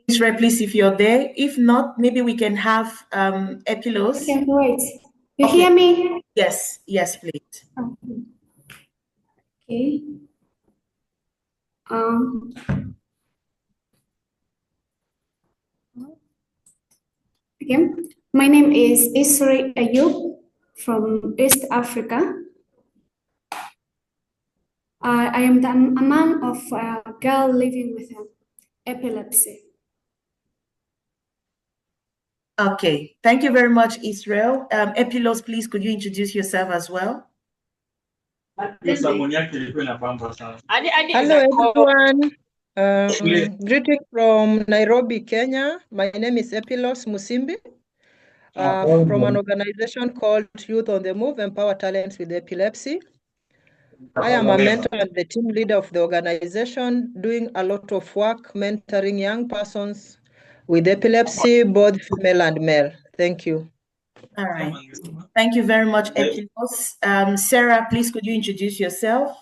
Israel, please, if you're there. If not, maybe we can have Epilos. Okay, wait. You hear me? Yes, yes, please. Okay. Okay. My name is Israel Ayub from East Africa. I am a mom of a girl living with epilepsy. Okay, thank you very much, Israel. Epilos, please, could you introduce yourself as well? Hello, everyone. Greeting from Nairobi, Kenya. My name is Epilos Musimbi from an organization called Youth on the Move, Empower Talents with Epilepsy. I am a mentor and the team leader of the organization, doing a lot of work mentoring young persons with epilepsy, both female and male. Thank you. All right. Thank you very much, Epilos. Sarah, please, could you introduce yourself?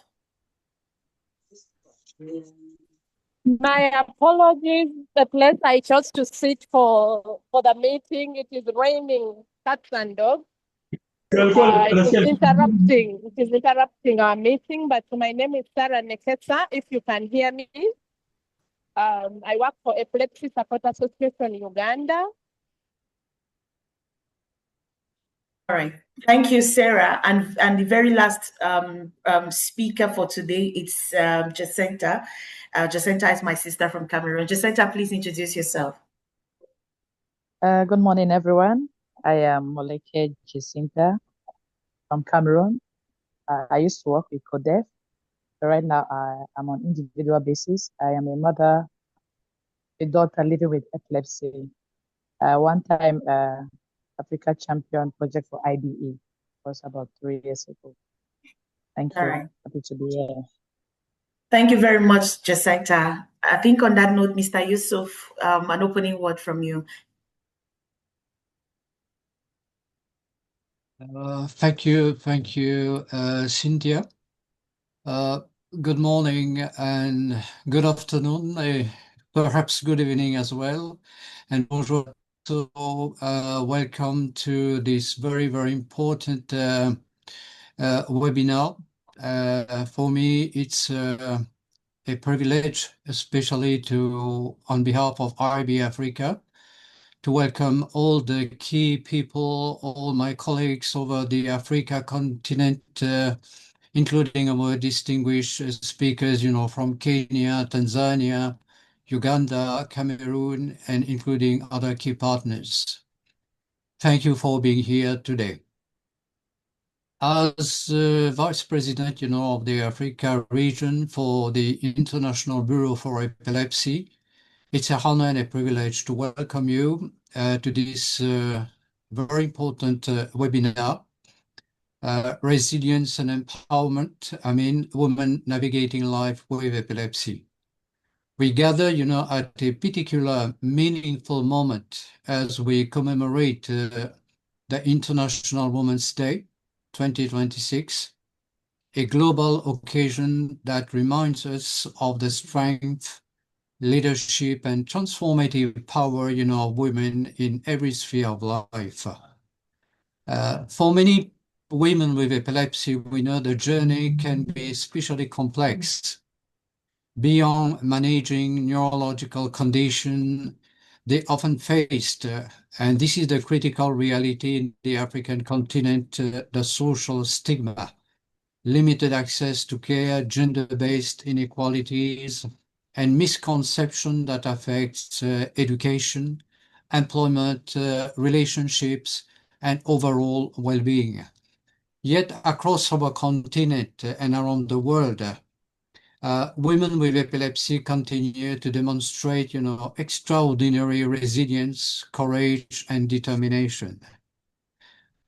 My apologies. The place I chose to sit for the meeting, it is raining cats and dogs. It is interrupting our meeting, but my name is Sarah Nekesa, if you can hear me. I work for Epilepsy Support Association Uganda. All right. Thank you, Sarah. And the very last speaker for today, it's Jacinta. Jacinta is my sister from Cameroon. Jacinta, please introduce yourself. Good morning, everyone. I am Moleke Jacinta from Cameroon. I used to work with CODEF. Right now, I'm on individual basis. I am a mother, a daughter living with epilepsy. One time, Africa champion project for IBE was about 3 years ago. Thank you. Right. Happy to be here. Thank you very much, Jacinta. I think on that note, Mr. Yusuf, an opening word from you. Thank you, Cynthia. Good morning and good afternoon, perhaps good evening as well. And bonjour. So welcome to this very, very important webinar. For me, it's a privilege, especially on behalf of IBE Africa, to welcome all the key people, all my colleagues over the Africa continent, including our distinguished speakers, from Kenya, Tanzania, Uganda, Cameroon, and including other key partners. Thank you for being here today. As Vice President, of the Africa region for the International Bureau for Epilepsy, it's a honor and a privilege to welcome you to this very important webinar, Resilience and Empowerment, Women Navigating Life with Epilepsy. We gather, at a particular meaningful moment as we commemorate the International Women's Day 2026, a global occasion that reminds us of the strength, leadership, and transformative power, of women in every sphere of life. For many women with epilepsy, we know the journey can be especially complex. Beyond managing neurological condition, they often faced, and this is the critical reality in the African continent, the social stigma, limited access to care, gender-based inequalities, and misconception that affects education, employment, relationships, and overall well-being. Yet across our continent and around the world, women with epilepsy continue to demonstrate, extraordinary resilience, courage, and determination.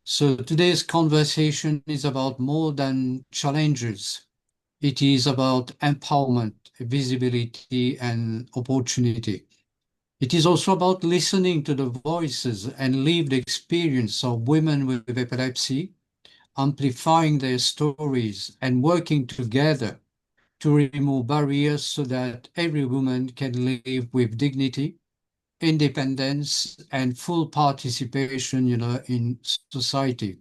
So today's conversation is about more than challenges. It is about empowerment, visibility, and opportunity. It is also about listening to the voices and lived experience of women with epilepsy, amplifying their stories, and working together to remove barriers so that every woman can live with dignity, independence, and full participation, in society.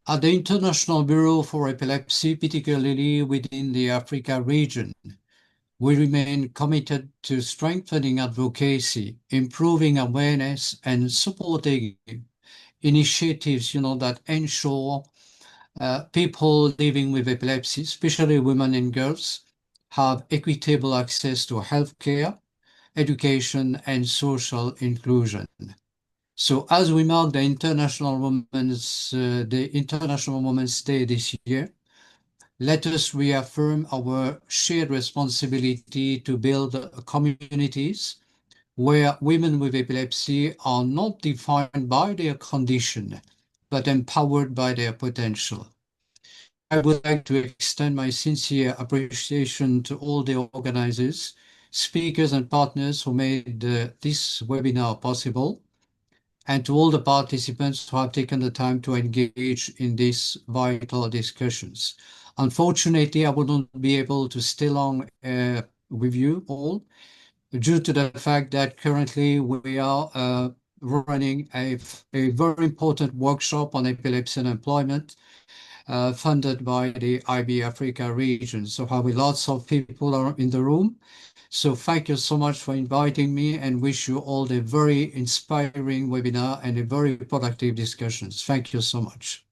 At the International Bureau for Epilepsy, particularly within the Africa region, we remain committed to strengthening advocacy, improving awareness, and supporting initiatives, that ensure people living with epilepsy, especially women and girls, have equitable access to healthcare, education, and social inclusion. So, as we mark the International Women's Day this year, let us reaffirm our shared responsibility to build communities where women with epilepsy are not defined by their condition, but empowered by their potential. I would like to extend my sincere appreciation to all the organizers, speakers, and partners who made this webinar possible, and to all the participants who have taken the time to engage in these vital discussions. Unfortunately, I will not be able to stay long with you all due to the fact that currently we are running a very important workshop on epilepsy and employment funded by the IBE Africa region. So lots of people are in the room. So thank you so much for inviting me, and wish you all a very inspiring webinar and a very productive discussions. Thank you so much.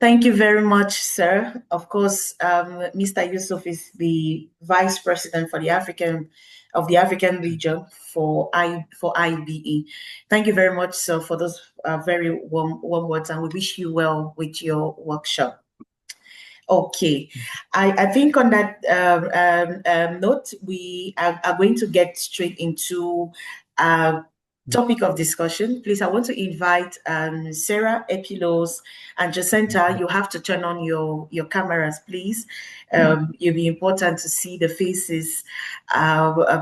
Thank you very much, sir. Of course, Mr. Yusuf is the Vice President for the African region for IBE. Thank you very much, sir, for those very warm words, and we wish you well with your workshop. Okay, I think on that note, we are going to get straight into topic of discussion. Please, I want to invite Sarah, Epilos, and Jacinta. You have to turn on your cameras, please. It'll be important to see the faces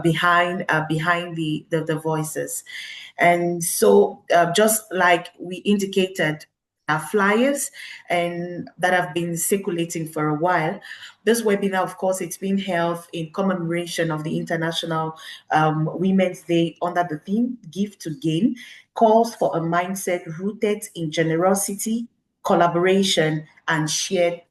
behind the voices. And so, just like we indicated, flyers and that have been circulating for a while. This webinar, of course, it's been held in commemoration of the International Women's Day under the theme Give to Gain, calls for a mindset rooted in generosity, collaboration, and shared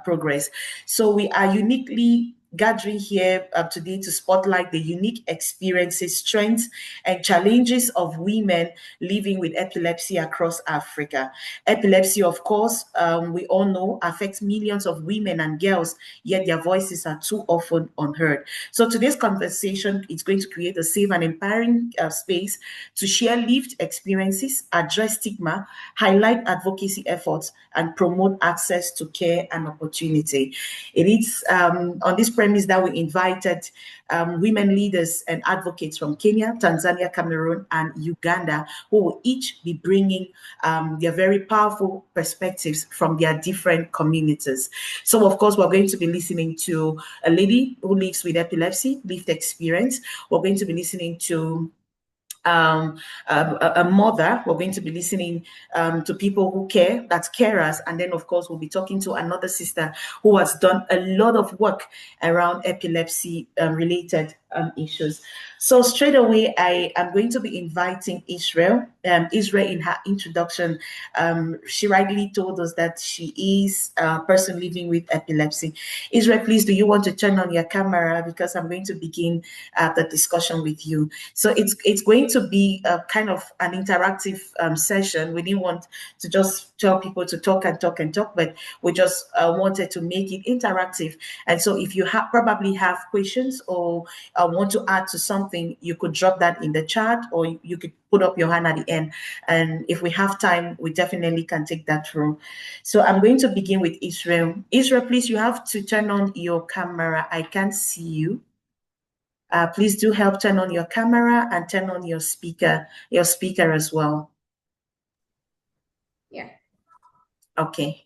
progress. So we are uniquely gathering here today to spotlight the unique experiences, strengths, and challenges of women living with epilepsy across Africa. Epilepsy, of course, we all know, affects millions of women and girls, yet their voices are too often unheard. So today's conversation is going to create a safe and empowering space to share lived experiences, address stigma, highlight advocacy efforts, and promote access to care and opportunity. It is on this premise that we invited women leaders and advocates from Kenya, Tanzania, Cameroon, and Uganda, who will each be bringing their very powerful perspectives from their different communities. So, of course, we're going to be listening to a lady who lives with epilepsy, lived experience. We're going to be listening to a mother. We're going to be listening to people who care, that's carers. And then, of course, we'll be talking to another sister who has done a lot of work around epilepsy related issues. So straight away, I am going to be inviting Israel. Israel, in her introduction, she rightly told us that she is a person living with epilepsy. Israel, please, do you want to turn on your camera, because I'm going to begin the discussion with you. So it's going to be a kind of an interactive session. We didn't want to just tell people to talk and talk and talk, but we just wanted to make it interactive. And so if you probably have questions or want to add to something, you could drop that in the chat, or you could put up your hand at the end. And if we have time, we definitely can take that through. So I'm going to begin with Israel. Israel, please, you have to turn on your camera. I can't see you. Please do help turn on your camera and turn on your speaker as well. Yeah. Okay.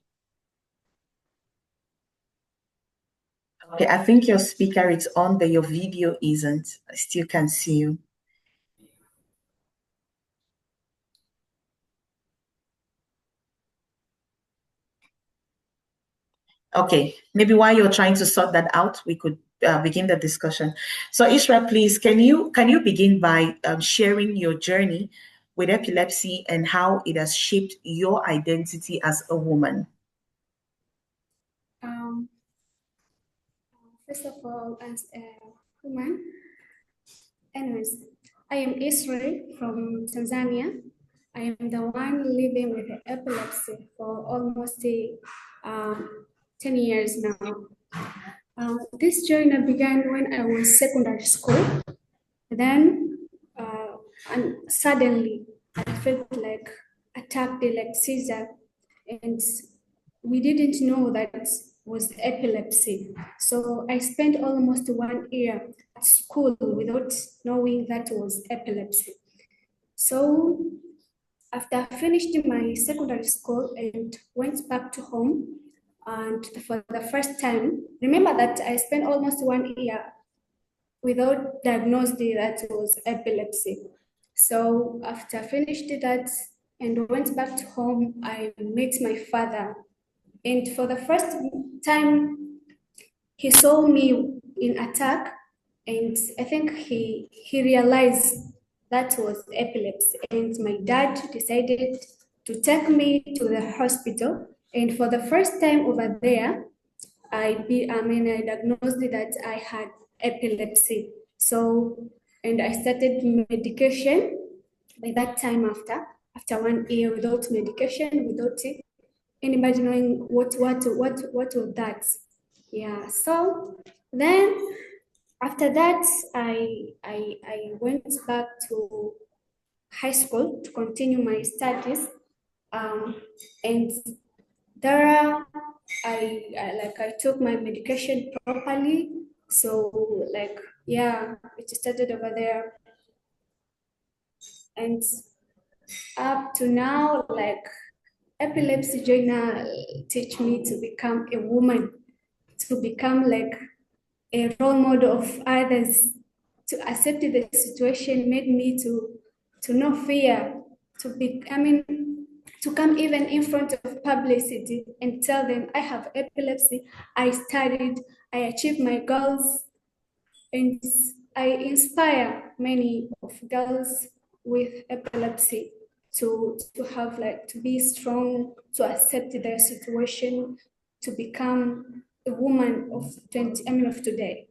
Okay, I think your speaker is on, but your video isn't. I still can't see you. Okay, maybe while you're trying to sort that out, we could begin the discussion. So Isra, please, can you begin by sharing your journey with epilepsy and how it has shaped your identity as a woman? First of all, as a woman, anyways, I am Isra from Tanzania. I am the one living with epilepsy for almost 10 years now. This journey began when I was secondary school. Then, and suddenly, I felt like attacked, like seizure, and we didn't know that was epilepsy. So I spent almost 1 year at school without knowing that was epilepsy. So after I finished my secondary school and went back to home, and for the first time, remember that I spent almost 1 year without diagnosing that it was epilepsy. So after I finished that and went back to home, I met my father. And for the first time, he saw me in attack, and I think he realized that was epilepsy. And my dad decided to take me to the hospital. And for the first time over there, I diagnosed that I had epilepsy. So, and I started medication by that time after 1 year without medication, without anybody knowing what was that. Yeah, so then after that, I went back to high school to continue my studies. And there I took my medication properly. So yeah, it started over there. And up to now, epilepsy journal teach me to become a woman, to become like a role model of others, to accept the situation, made me to not fear, to come even in front of publicity and tell them I have epilepsy, I studied, I achieved my goals, and I inspire many of girls with epilepsy to be strong, to accept their situation, to become a woman of today.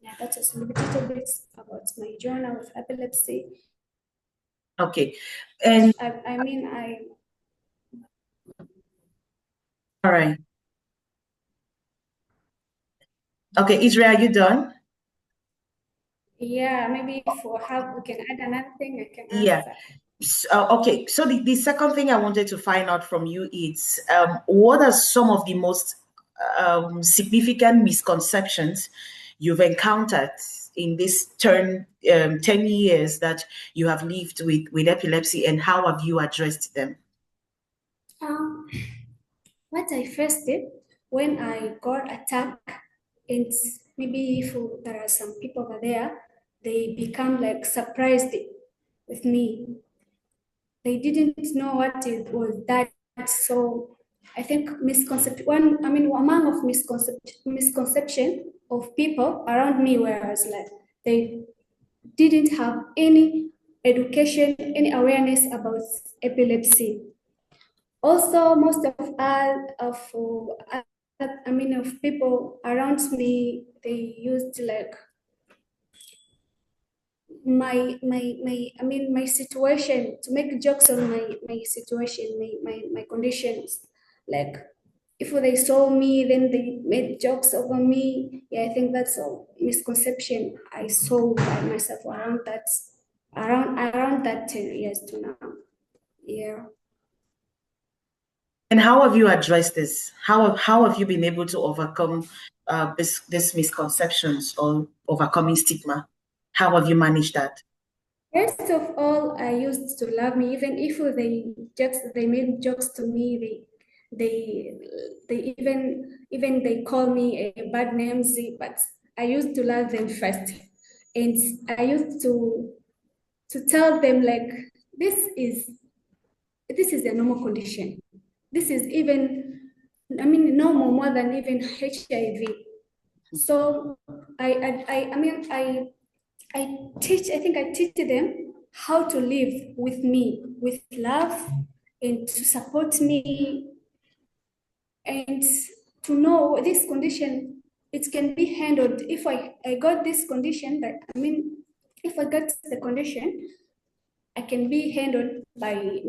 Yeah, that's just a little bit about my journey with epilepsy. Okay, and all right. Okay, Israel, are you done? Yeah, maybe for help we can add another thing I can answer. Yeah. Okay, so the second thing I wanted to find out from you is what are some of the most significant misconceptions you've encountered in this 10 years that you have lived with epilepsy, and how have you addressed them? What I first did when I got attacked, and maybe if there are some people over there, they become like surprised with me. They didn't know what it was that. So I think among of misconception of people around me was like they didn't have any education, any awareness about epilepsy. Also, most of people around me, they used like my situation, to make jokes on my situation, my conditions. Like if they saw me, then they made jokes over me. Yeah, I think that's a misconception I saw by myself around that 10 years to now. Yeah. And how have you addressed this? How have you been able to overcome this misconceptions or overcoming stigma? How have you managed that? First of all, I used to love me, even if they made jokes to me. They even they call me a bad name, but I used to love them first, and I used to tell them like this is a normal condition. This is even no more than even HIV. So I teach them how to live with me, with love, and to support me, and to know this condition, it can be handled. If I got this condition, but if I got the condition, I can be handled by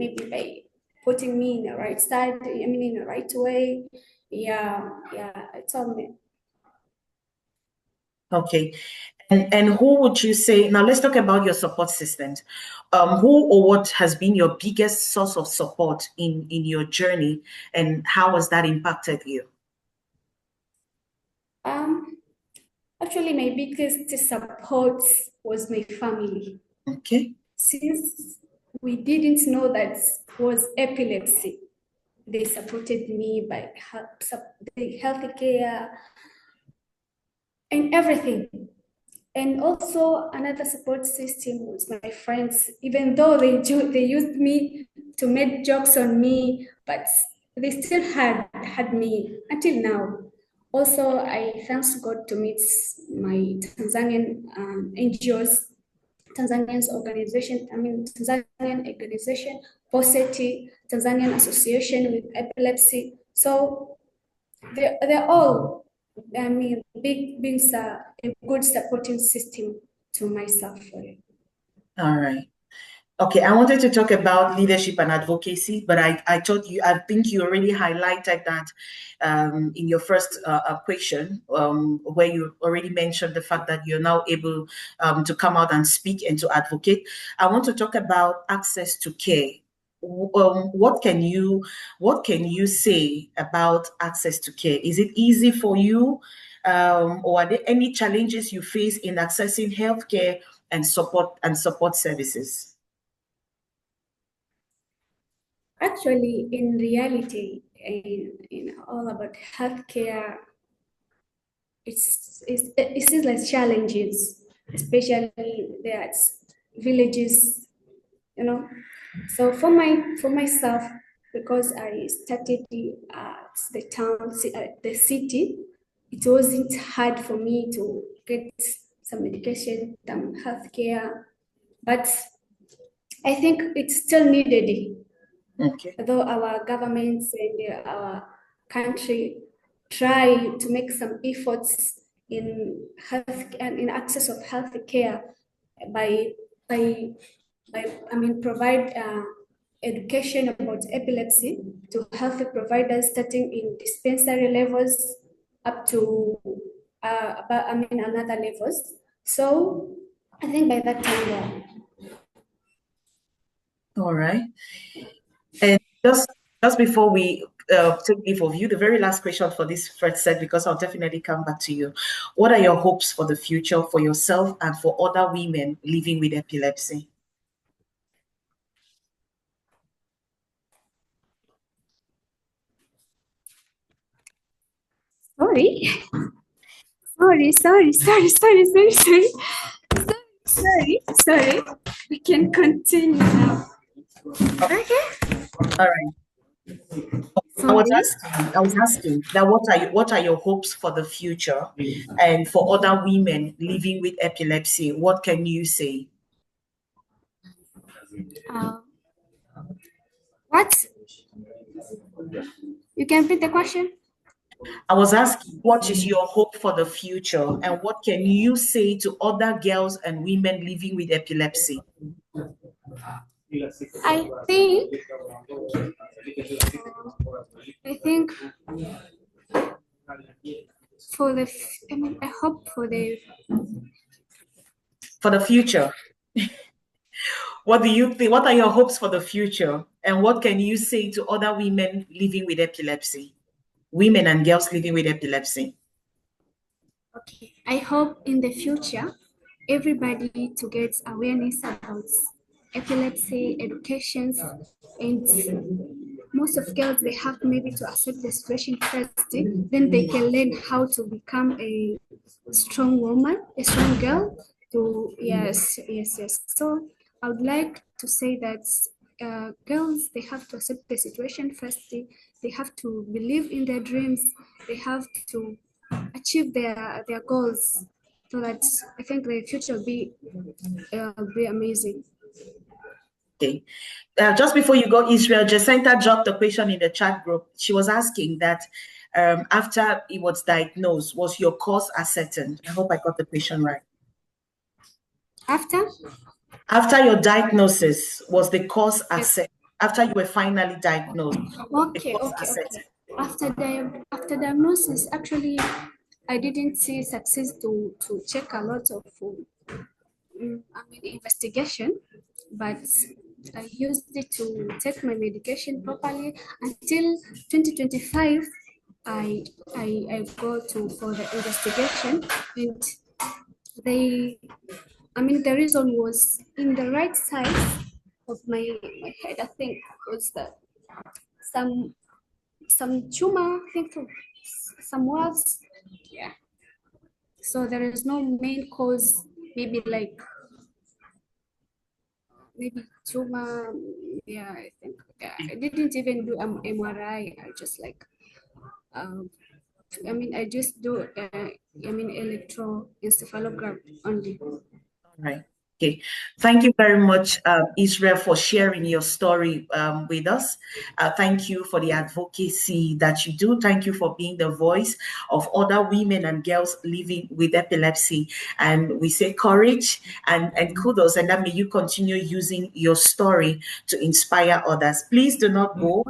putting me in the right side, in the right way. Yeah, it's all me. Okay. And who would you say, now let's talk about your support systems. Who or what has been your biggest source of support in your journey, and how has that impacted you? Actually, my biggest support was my family. Okay. Since we didn't know that was epilepsy, they supported me by the health care and everything. And also another support system was my friends, even though they used me to make jokes on me, but they still had me until now. Also, I thanks God to meet my Tanzanian NGOs, Tanzanian organization, POSETI, Tanzanian Association with Epilepsy. So they're all, being a good supporting system to myself. All right. Okay, I wanted to talk about leadership and advocacy, but I think you already highlighted that in your first question, where you already mentioned the fact that you're now able to come out and speak and to advocate. I want to talk about access to care. What can you say about access to care? Is it easy for you, or are there any challenges you face in accessing healthcare and support services? Actually, in reality, in all about healthcare, it seems like challenges, especially there's villages, So for myself, because I started at the town, the city, it wasn't hard for me to get some medication, some healthcare, but I think it's still needed. Okay. Though our governments and our country try to make some efforts in health and in access of health care by provide education about epilepsy to health providers, starting in dispensary levels up to another levels. So I think by that time, yeah. All right. And just before we take leave of you, the very last question for this first set, because I'll definitely come back to you. What are your hopes for the future for yourself and for other women living with epilepsy? Sorry. We can continue now. Okay. All right. I was asking that what are your hopes for the future and for other women living with epilepsy? What can you say? What? You can repeat the question? I was asking, what is your hope for the future and what can you say to other girls and women living with epilepsy? I think for the I hope for the future. What do you think? What are your hopes for the future? And what can you say to other women living with epilepsy? Women and girls living with epilepsy. Okay. I hope in the future, everybody to get awareness about epilepsy, education, and most of girls, they have maybe to accept the situation first, then they can learn how to become a strong woman, a strong girl. Yes. So I would like to say that girls, they have to accept the situation first, they have to believe in their dreams. They have to achieve their goals, so that I think the future will be amazing. Okay. Just before you go, Israel, Jacinta dropped a question in the chat group. She was asking that after he was diagnosed, was your cause ascertained? I hope I got the question right. After your diagnosis, was the cause ascertained? After you were finally diagnosed? Okay. After diagnosis, actually, I didn't see success to check a lot of investigation, but I used it to take my medication properly until 2025. I go for the investigation, and the reason was in the right side of my head. I think was that some tumor, I think some walls. Yeah. So there is no main cause, maybe tumor. Yeah, I think. Yeah, I didn't even do MRI. I just I just do electroencephalogram only. All right. Okay. Thank you very much, Israel, for sharing your story with us. Thank you for the advocacy that you do. Thank you for being the voice of other women and girls living with epilepsy. And we say courage and kudos, and that may you continue using your story to inspire others. Please do not go.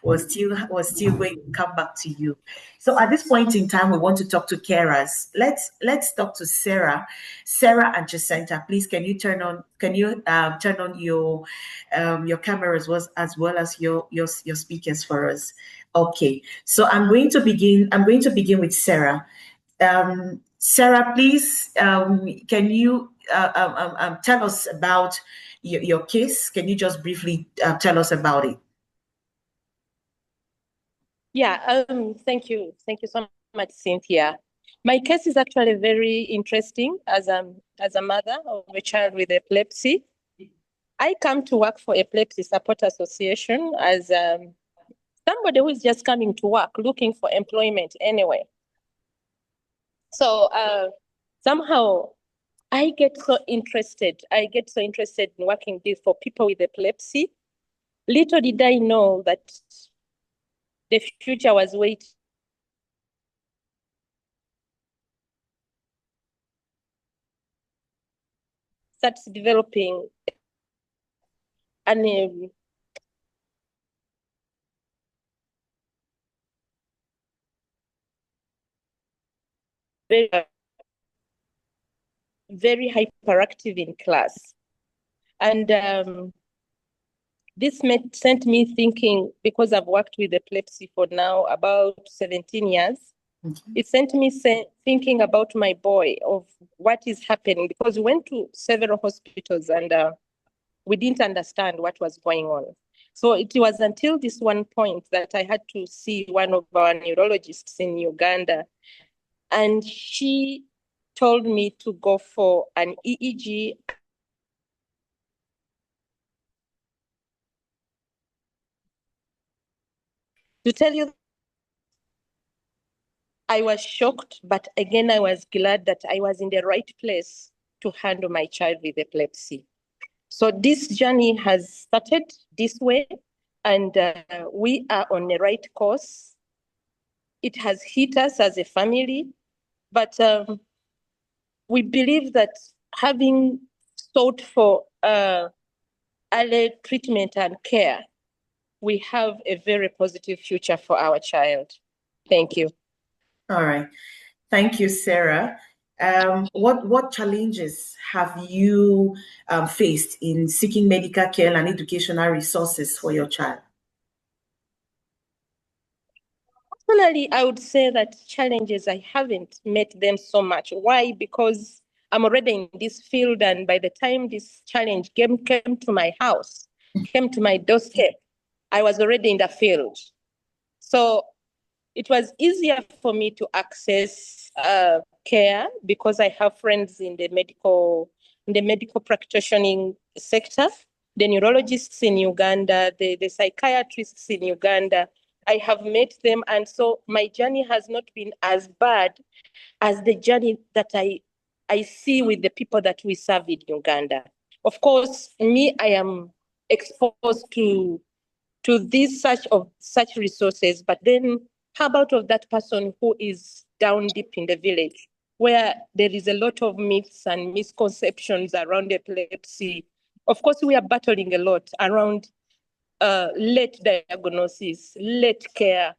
We're still going to come back to you. So at this point in time, we want to talk to carers. Let's talk to Sarah and Jacinta. Please, can you turn on your cameras as well as your speakers for us? Okay. So I'm going to begin with Sarah. Sarah, please, can you tell us about your case? Can you just briefly tell us about it? Yeah, thank you so much, Cynthia. My case is actually very interesting as a mother of a child with epilepsy. I come to work for Epilepsy Support Association as somebody who is just coming to work, looking for employment anyway. So somehow I get so interested in working for people with epilepsy. Little did I know that the future was waiting. Starts developing and very hyperactive in class. And this sent me thinking, because I've worked with epilepsy for now about 17 years, it sent me thinking about my boy, of what is happening, because we went to several hospitals and we didn't understand what was going on. So it was until this one point that I had to see one of our neurologists in Uganda, and she told me to go for an EEG. To tell you, I was shocked, but again, I was glad that I was in the right place to handle my child with epilepsy. So this journey has started this way, and we are on the right course. It has hit us as a family, but we believe that having sought for early treatment and care, we have a very positive future for our child. Thank you. All right. Thank you, Sarah. What challenges have you faced in seeking medical care and educational resources for your child? Personally, I would say that challenges, I haven't met them so much. Why? Because I'm already in this field, and by the time this challenge came to my house, came to my doorstep, I was already in the field. So it was easier for me to access care because I have friends in the medical practitioning sector, the neurologists in Uganda, the psychiatrists in Uganda, I have met them, and so my journey has not been as bad as the journey that I see with the people that we serve in Uganda. Of course, me, I am exposed to this such resources, but then how about of that person who is down deep in the village, where there is a lot of myths and misconceptions around epilepsy? Of course, we are battling a lot around late diagnosis, late care.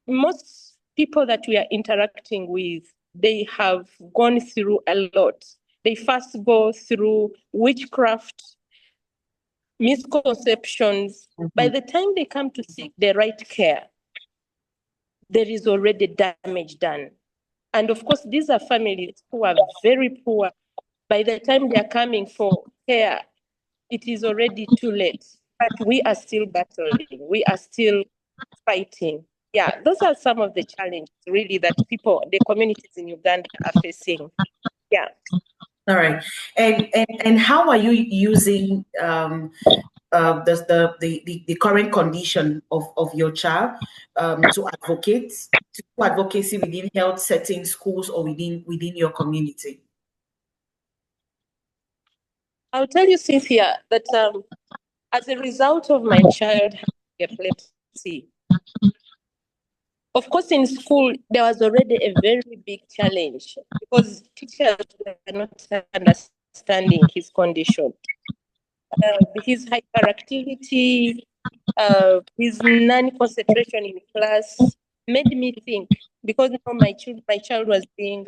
Most people that we are interacting with, they have gone through a lot. They first go through witchcraft, misconceptions. By the time they come to seek the right care, there is already damage done. And of course, these are families who are very poor. By the time they are coming for care, it is already too late. But we are still battling. We are still fighting. Yeah, those are some of the challenges really that the communities in Uganda are facing. Yeah. All right. And how are you using the current condition of your child to do advocacy within health settings, schools, or within your community? I'll tell you, Cynthia, that as a result of my child having epilepsy, of course, in school, there was already a very big challenge because teachers were not understanding his condition. His hyperactivity, his non-concentration in class made me think, because now my child was being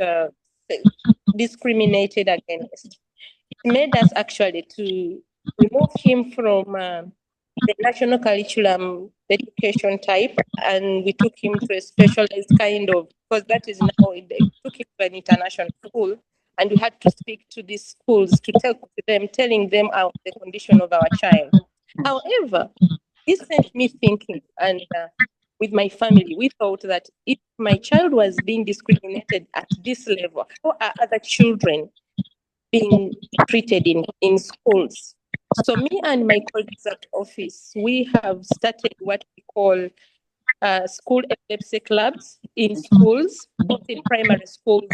discriminated against. It made us actually to remove him from the national curriculum education type, and we took him to a specialized kind of, because that is now, they took him to an international school, and we had to speak to these schools to telling them the condition of our child. However, this sent me thinking, and with my family, we thought that if my child was being discriminated at this level, how are other children being treated in schools? So me and my colleagues at office, we have started what we call school epilepsy clubs in schools, both in primary schools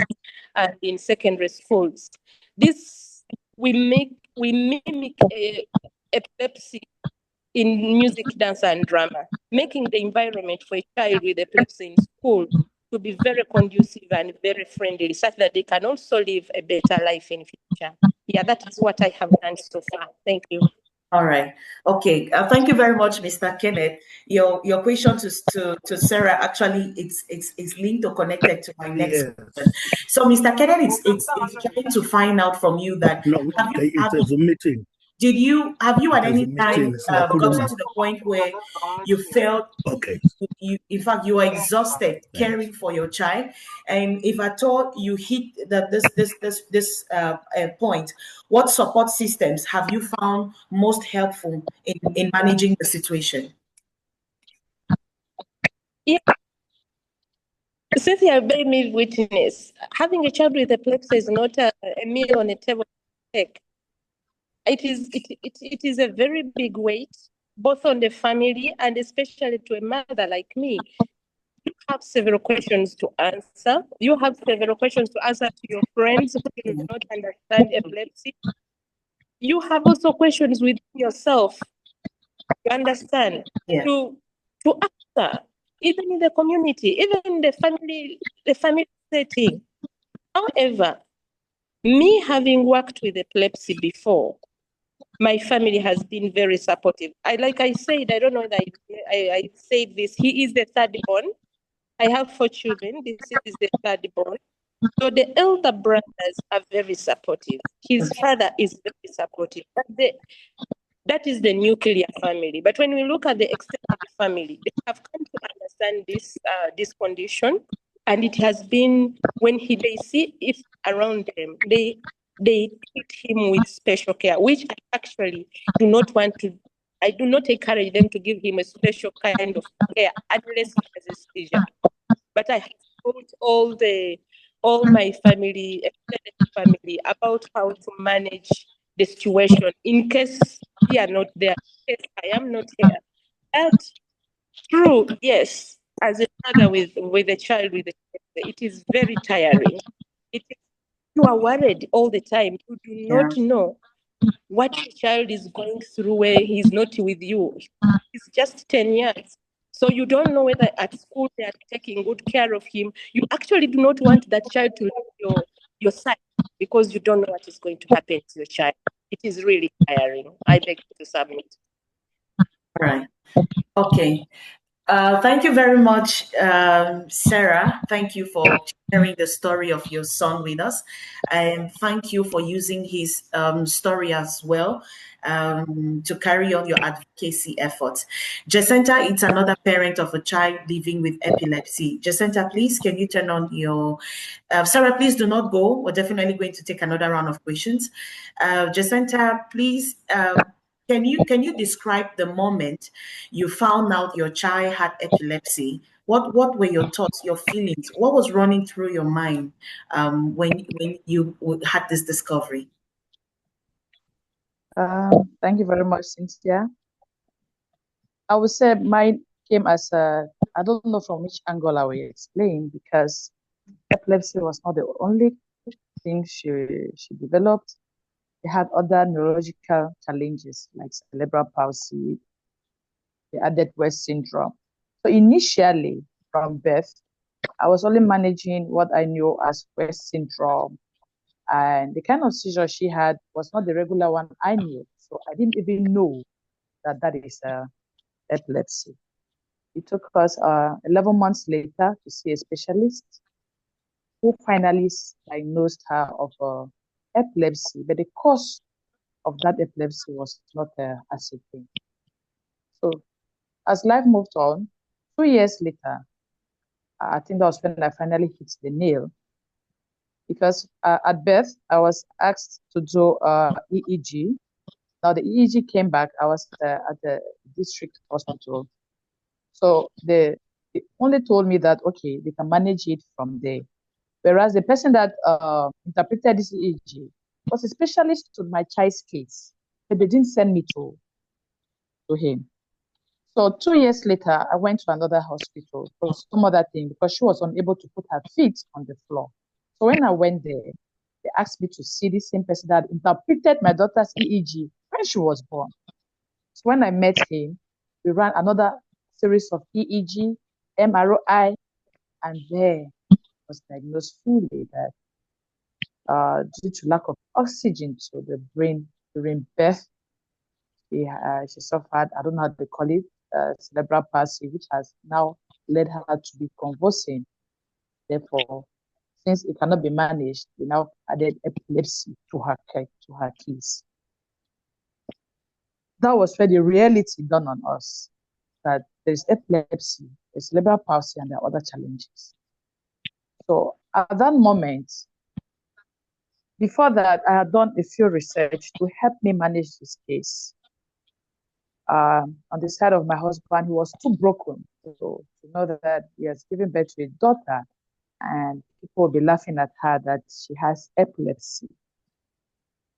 and in secondary schools. This, we mimic epilepsy in music, dance, and drama, making the environment for a child with epilepsy in school to be very conducive and very friendly, such that they can also live a better life in future. Yeah, that is what I have done so far. Thank you. All right. Okay. Thank you very much, Mr. Kenneth. Your question to Sarah, actually, it's linked or connected to my next question. So, Mr. Kenneth, it's trying to find out from you that it's a meeting. Have you at any time gotten to the point where you felt in fact you are exhausted caring for your child, and if at all you hit this point, what support systems have you found most helpful in managing the situation? Yeah. Cynthia, bear me witness. Having a child with epilepsy is not a meal on a table to take. It is a very big weight, both on the family and especially to a mother like me. You have several questions to answer. You have several questions to answer to your friends who do not understand epilepsy. You have also questions within yourself. You understand? Yeah. To answer, even in the community, even in the family setting. However, me having worked with epilepsy before, my family has been very supportive. Like I said, I don't know that I said this. He is the third born. I have 4 children. This is the third born. So the elder brothers are very supportive. His father is very supportive. But that is the nuclear family. But when we look at the extended family, they have come to understand this condition, and it has been when they see it around them, they treat him with special care, which I actually do not want to. I do not encourage them to give him a special kind of care unless he has a seizure. But I have told all my family, extended family, about how to manage the situation in case we are not there, in case I am not here. That True, yes. As a mother with a child with epilepsy, it is very tiring. You are worried all the time. You do not know what your child is going through where he's not with you. He's just 10 years. So you don't know whether at school they are taking good care of him. You actually do not want that child to leave your side because you don't know what is going to happen to your child. It is really tiring. I beg to submit. All right. Okay. Thank you very much, Sarah. Thank you for sharing the story of your son with us. And thank you for using his story as well to carry on your advocacy efforts. Jacinta, it's another parent of a child living with epilepsy. Jacinta, please, can you turn on your... Sarah, please do not go. We're definitely going to take another round of questions. Jacinta, please... Can you describe the moment you found out your child had epilepsy? What were your thoughts, your feelings? What was running through your mind when you had this discovery? Thank you very much, Cynthia. I would say mine came as I don't know from which angle I will explain, because epilepsy was not the only thing she developed. They had other neurological challenges like cerebral palsy, the added West syndrome. So initially, from birth, I was only managing what I knew as West syndrome. And the kind of seizure she had was not the regular one I knew. So I didn't even know that is epilepsy. It took us 11 months later to see a specialist who finally diagnosed her of epilepsy, but the cause of that epilepsy was not ascertained. So as life moved on, 2 years later, I think that was when I finally hit the nail, because at birth, I was asked to do EEG. Now the EEG came back. I was at the district hospital. So they only told me that, okay, they can manage it from there. Whereas the person that interpreted this EEG was a specialist to my child's case, but they didn't send me to him. So 2 years later, I went to another hospital for some other thing because she was unable to put her feet on the floor. So when I went there, they asked me to see the same person that interpreted my daughter's EEG when she was born. So when I met him, we ran another series of EEG, MRI, and there was diagnosed fully that due to lack of oxygen to the brain during birth, she suffered, I don't know how to call it, cerebral palsy, which has now led her to be convulsing. Therefore, since it cannot be managed, we now added epilepsy to her case. That was where the reality dawned on us, that there's epilepsy, there's cerebral palsy, and there are other challenges. So at that moment, before that, I had done a few research to help me manage this case. On the side of my husband, he was too broken to know that he has given birth to a daughter, and people will be laughing at her that she has epilepsy.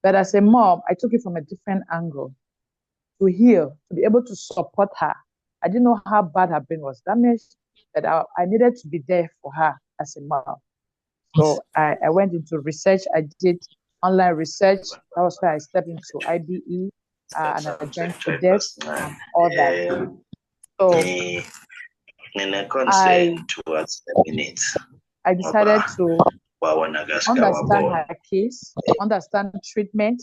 But as a mom, I took it from a different angle to heal, to be able to support her. I didn't know how bad her brain was damaged, but I needed to be there for her as a mom. So I went into research. I did online research. That was where I stepped into IBE and I joined CODEF and all that. So I decided to understand her case, understand treatment,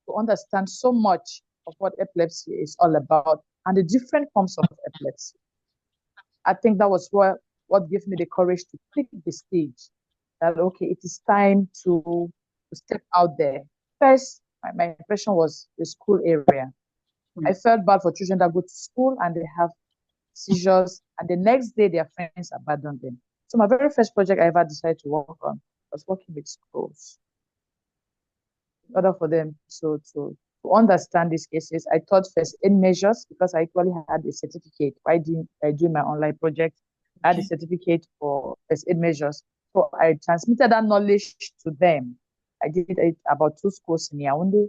to understand so much of what epilepsy is all about and the different forms of epilepsy. I think that was what gave me the courage to take the stage. That, okay, it is time to step out there. First, my impression was the school area. I felt bad for children that go to school and they have seizures, and the next day their friends abandon them. So my very first project I ever decided to work on was working with schools. In order for them to understand these cases, I taught first aid measures because I actually had a certificate. By doing my online project, I had a certificate for first aid measures. So I transmitted that knowledge to them. I did it about 2 schools in Yaoundé.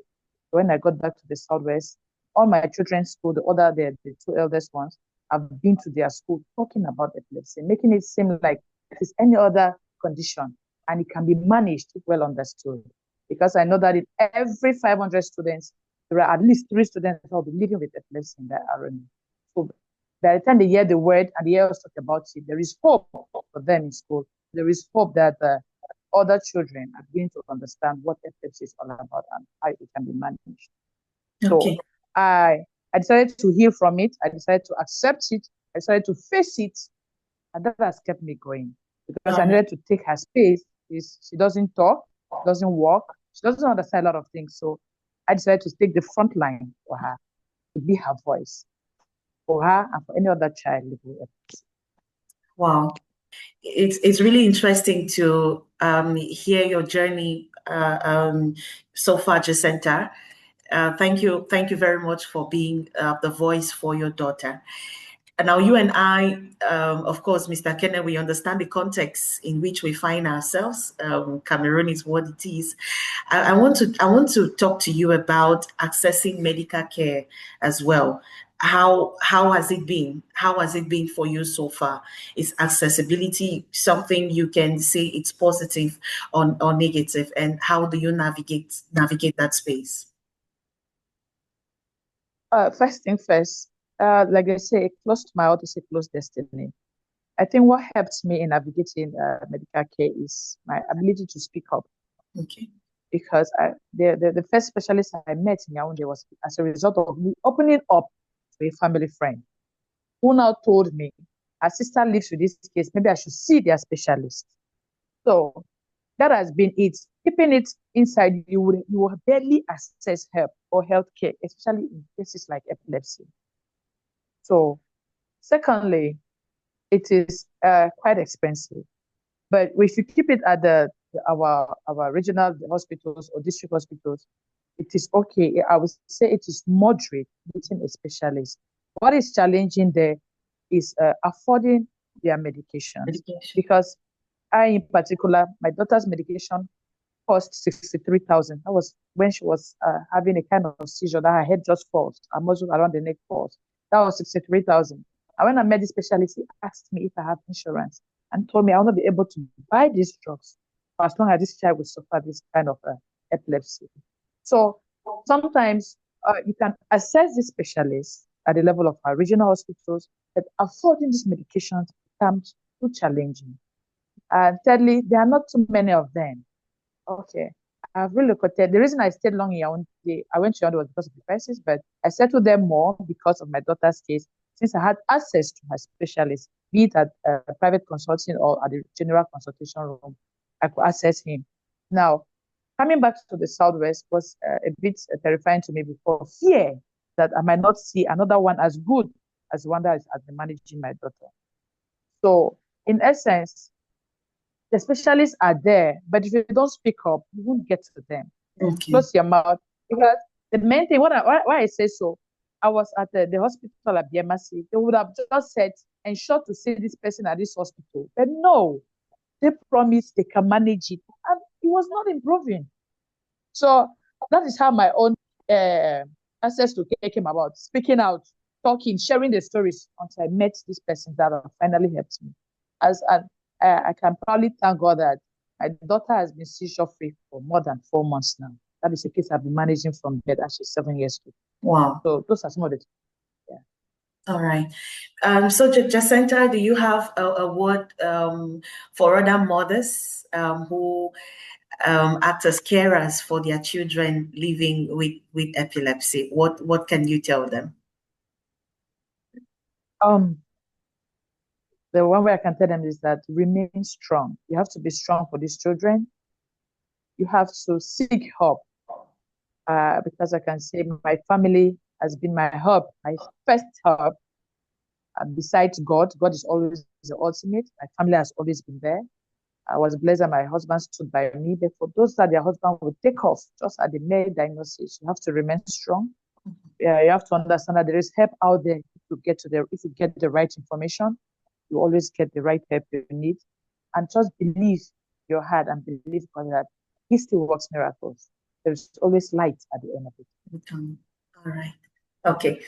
When I got back to the Southwest, all my children's school, the 2 eldest ones, have been to their school talking about epilepsy, making it seem like it's any other condition and it can be managed if well understood. Because I know that in every 500 students, there are at least 3 students who will be living with epilepsy in that area. So by the time they hear the word and they hear us talk about it, there is hope for them in school. There is hope that other children are going to understand what epilepsy is all about and how it can be managed. Okay. So I decided to heal from it. I decided to accept it. I decided to face it. And that has kept me going because I needed to take her space. She doesn't talk, doesn't walk, she doesn't understand a lot of things. So I decided to take the front line for her, to be her voice for her and for any other child living with epilepsy. Wow. It's really interesting to hear your journey so far, Jacinta. Thank you very much for being the voice for your daughter. And now you and I, of course, Mr. Kenneth, we understand the context in which we find ourselves. Cameroon is what it is. I want to talk to you about accessing medical care as well. How has it been? How has it been for you so far? Is accessibility something you can say it's positive or negative? And how do you navigate that space? First thing first, like I say, close to my heart is a close destiny. I think what helps me in navigating medical care is my ability to speak up. Okay. Because the first specialist I met in Yaoundé was as a result of me opening up to a family friend who now told me her sister lives with this case, maybe I should see their specialist. So that has been it. Keeping it inside, you will barely access help or health care, especially in cases like epilepsy. So secondly, it is quite expensive. But if you keep it at our regional hospitals or district hospitals, it is okay. I would say it is moderate meeting a specialist. What is challenging there is affording their medications. Because I, in particular, my daughter's medication cost 63,000. That was when she was having a kind of seizure that her head just falls, her muscle around the neck falls. That was 63,000. And when I met the specialist, he asked me if I have insurance and told me I will not be able to buy these drugs for as long as this child will suffer this kind of epilepsy. So sometimes you can assess the specialists at the level of our regional hospitals, but affording these medications becomes too challenging. And thirdly, there are not too many of them. Okay, I've relocated. The reason I stayed long in Yaoundé, I went to Yaoundé was because of the crisis, but I settled there more because of my daughter's case. Since I had access to my specialist, be it at private consulting or at the general consultation room, I could access him. Now, coming back to the Southwest was a bit terrifying to me before fear that I might not see another one as good as the one that is managing my daughter. So, in essence, the specialists are there, but if you don't speak up, you won't get to them. Okay. Close your mouth. Because the main thing, why I say so, I was at the hospital at BMC. They would have just said, ensure to see this person at this hospital. But no, they promised they can manage it. And it was not improving. So that is how my own access to care came about. Speaking out, talking, sharing the stories until I met this person that finally helped me. I can proudly thank God that my daughter has been seizure-free for more than 4 months now. That is a case I've been managing from bed as she's 7 years old. Wow. So those are some of the things. Yeah. All right. So Jacinta, do you have a word for other mothers who act as carers for their children living with epilepsy? What can you tell them? The one way I can tell them is that remain strong. You have to be strong for these children. You have to seek help. Because I can say my family has been my help, my first help. Besides God, God is always the ultimate. My family has always been there. I was blessed that my husband stood by me. But for those that their husband will take off just at the mere diagnosis, you have to remain strong. You have to understand that there is help out there if you get the right information. You always get the right help you need. And just believe your heart and believe God that He still works miracles. There's always light at the end of it. All right. Okay.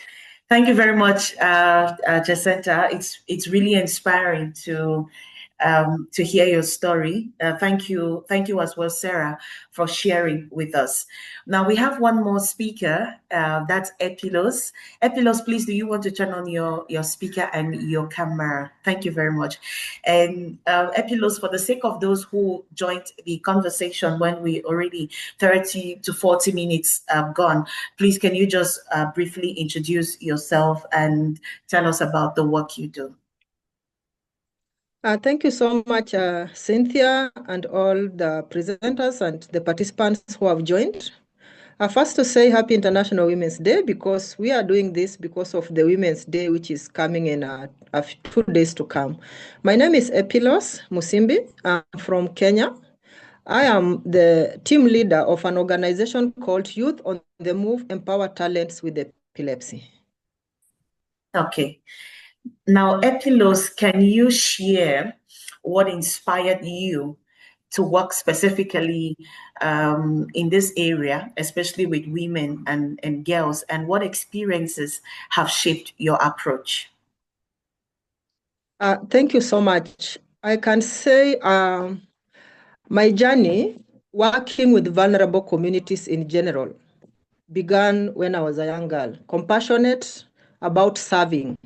Thank you very much, Jacinta. It's really inspiring to hear your story. Thank you as well, Sarah, for sharing with us. Now we have one more speaker. That's Epilos. Epilos, please, do you want to turn on your speaker and your camera? Thank you very much. And Epilos, for the sake of those who joined the conversation when we already 30 to 40 minutes gone, please can you just briefly introduce yourself and tell us about the work you do? Thank you so much, Cynthia, and all the presenters and the participants who have joined. First to say Happy International Women's Day, because we are doing this because of the Women's Day, which is coming in 2 days to come. My name is Epilos Musimbi. I'm from Kenya. I am the team leader of an organization called Youth on the Move, Empower Talents with Epilepsy. Okay. Now, Epilos, can you share what inspired you to work specifically in this area, especially with women and girls, and what experiences have shaped your approach? Thank you so much. I can say my journey working with vulnerable communities in general began when I was a young girl, compassionate about serving.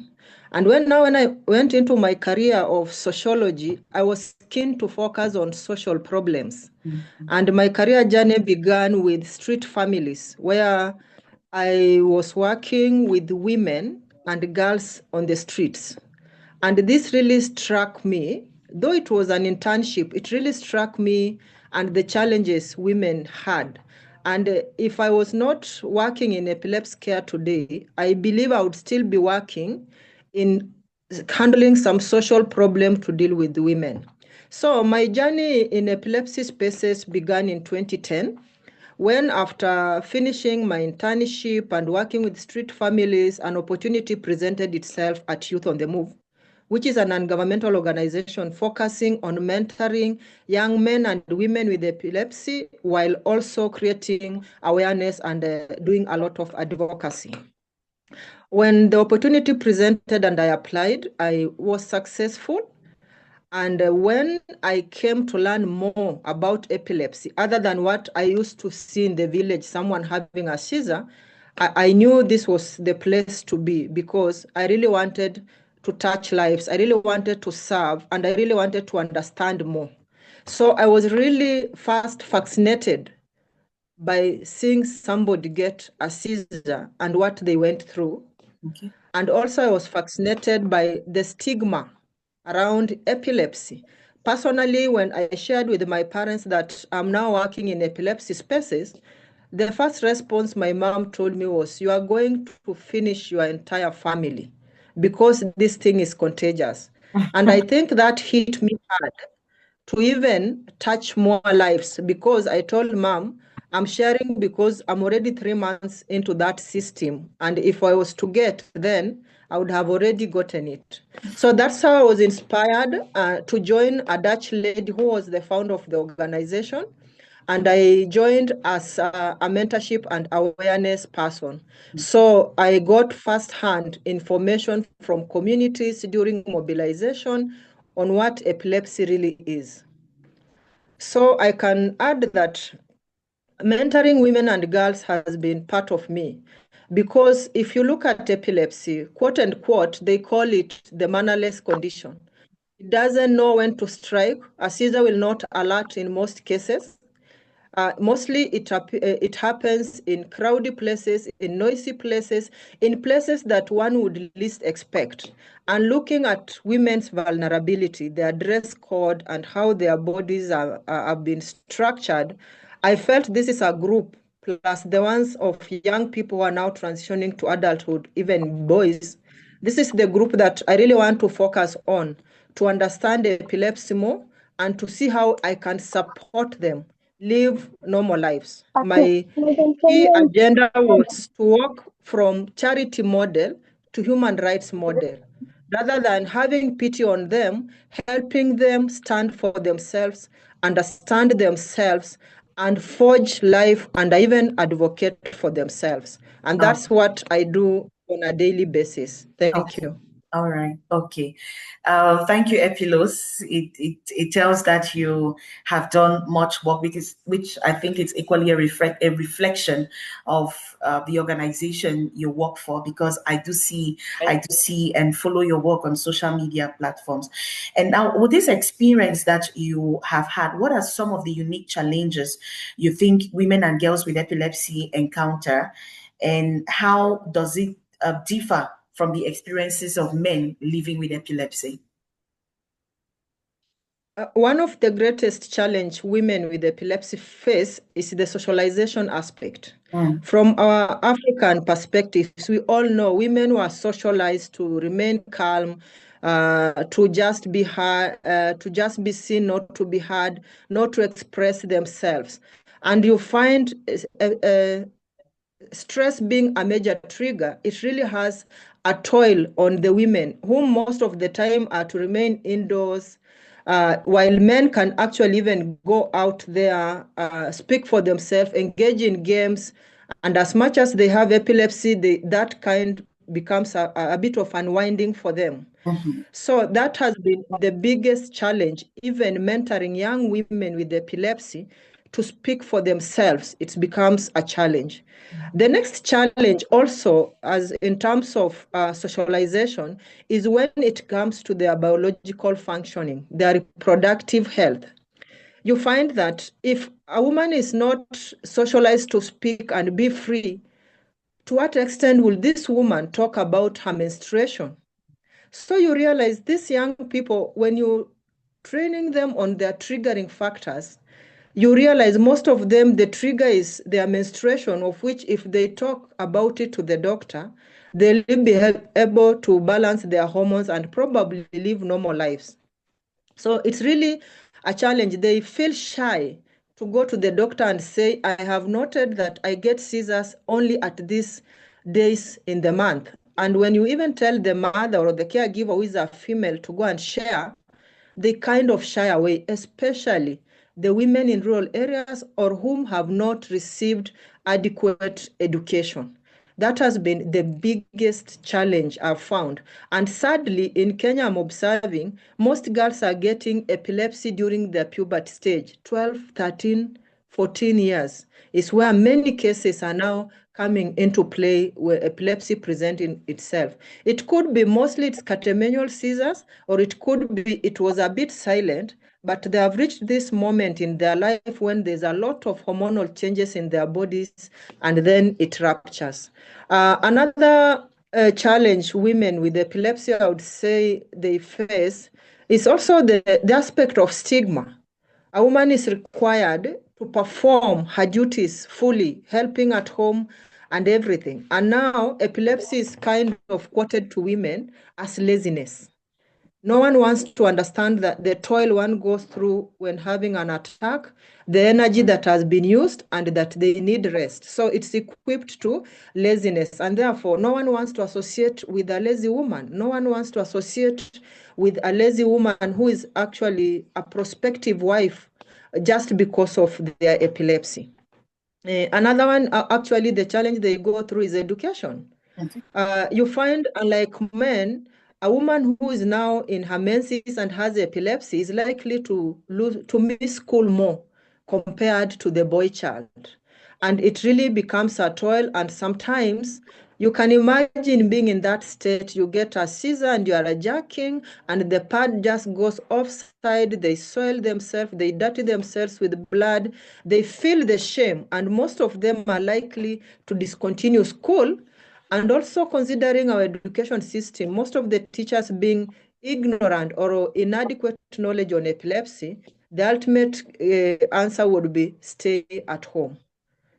And when I went into my career of sociology, I was keen to focus on social problems. Mm-hmm. And my career journey began with street families, where I was working with women and girls on the streets. And this really struck me, though it was an internship, it really struck me and the challenges women had. And if I was not working in epilepsy care today, I believe I would still be working in handling some social problem to deal with women. So my journey in epilepsy spaces began in 2010, when after finishing my internship and working with street families, an opportunity presented itself at Youth on the Move, which is an non-governmental organization focusing on mentoring young men and women with epilepsy, while also creating awareness and doing a lot of advocacy. When the opportunity presented and I applied, I was successful. And when I came to learn more about epilepsy, other than what I used to see in the village, someone having a seizure, I knew this was the place to be, because I really wanted to touch lives. I really wanted to serve, and I really wanted to understand more. So I was really first fascinated by seeing somebody get a seizure and what they went through. Okay. And also I was fascinated by the stigma around epilepsy. Personally, when I shared with my parents that I'm now working in epilepsy spaces, the first response my mom told me was, "You are going to finish your entire family because this thing is contagious." And I think that hit me hard to even touch more lives, because I told Mom, I'm sharing because I'm already 3 months into that system. And if I was to get, then I would have already gotten it. So that's how I was inspired to join a Dutch lady who was the founder of the organization. And I joined as a mentorship and awareness person. So I got firsthand information from communities during mobilization on what epilepsy really is. So I can add that mentoring women and girls has been part of me, because if you look at epilepsy, quote unquote, they call it the mannerless condition. It doesn't know when to strike. A seizure will not alert in most cases. Mostly it happens in crowded places, in noisy places, in places that one would least expect. And looking at women's vulnerability, their dress code, and how their bodies have been structured, I felt this is a group, plus the ones of young people who are now transitioning to adulthood, even boys. This is the group that I really want to focus on, to understand epilepsy more and to see how I can support them live normal lives. My key agenda was to work from charity model to human rights model. Rather than having pity on them, helping them stand for themselves, understand themselves, and forge life, and even advocate for themselves. And that's what I do on a daily basis. Thank you. All right. Okay. Thank you, Epilos. It tells that you have done much work, which I think it's equally a reflection of the organization you work for, because I do see and follow your work on social media platforms. And now, with this experience that you have had, what are some of the unique challenges you think women and girls with epilepsy encounter, and how does it differ from the experiences of men living with epilepsy? One of the greatest challenge women with epilepsy face is the socialization aspect. From our African perspectives, we all know women were socialized to remain calm, to just be heard, to just be seen, not to be heard, not to express themselves. And you find stress being a major trigger, it really has a toll on the women, who most of the time are to remain indoors, while men can actually even go out there, speak for themselves, engage in games. And as much as they have epilepsy, that kind becomes a bit of unwinding for them. So that has been the biggest challenge, even mentoring young women with epilepsy to speak for themselves. It becomes a challenge. The next challenge also, as in terms of socialization, is when it comes to their biological functioning, their reproductive health. You find that if a woman is not socialized to speak and be free, to what extent will this woman talk about her menstruation? So you realize these young people, when you're training them on their triggering factors, you realize most of them, the trigger is their menstruation, of which if they talk about it to the doctor, they'll be able to balance their hormones and probably live normal lives. So it's really a challenge. They feel shy to go to the doctor and say, I have noted that I get seizures only at these days in the month. And when you even tell the mother or the caregiver who is a female to go and share, they kind of shy away, especially the women in rural areas or whom have not received adequate education. That has been the biggest challenge I've found. And sadly, in Kenya, I'm observing most girls are getting epilepsy during their puberty stage, 12, 13, 14 years is where many cases are now coming into play, where epilepsy presents in itself. It could be mostly it's catamenial seizures, or it could be it was a bit silent, but they have reached this moment in their life when there's a lot of hormonal changes in their bodies, and then it ruptures. Another challenge women with epilepsy, I would say they face, is also the aspect of stigma. A woman is required to perform her duties fully, helping at home and everything. And now epilepsy is kind of quoted to women as laziness. No one wants to understand that the toil one goes through when having an attack, the energy that has been used, and that they need rest. So it's equipped to laziness. And therefore, no one wants to associate with a lazy woman. No one wants to associate with a lazy woman who is actually a prospective wife just because of their epilepsy. Another one, actually, the challenge they go through is education. You find, unlike men, a woman who is now in her menses and has epilepsy is likely to miss school more compared to the boy child. And it really becomes a toil. And sometimes you can imagine being in that state, you get a seizure and you are jerking, and the pad just goes offside, they soil themselves, they dirty themselves with blood, they feel the shame, and most of them are likely to discontinue school. And also considering our education system, most of the teachers being ignorant or inadequate knowledge on epilepsy, the ultimate answer would be stay at home.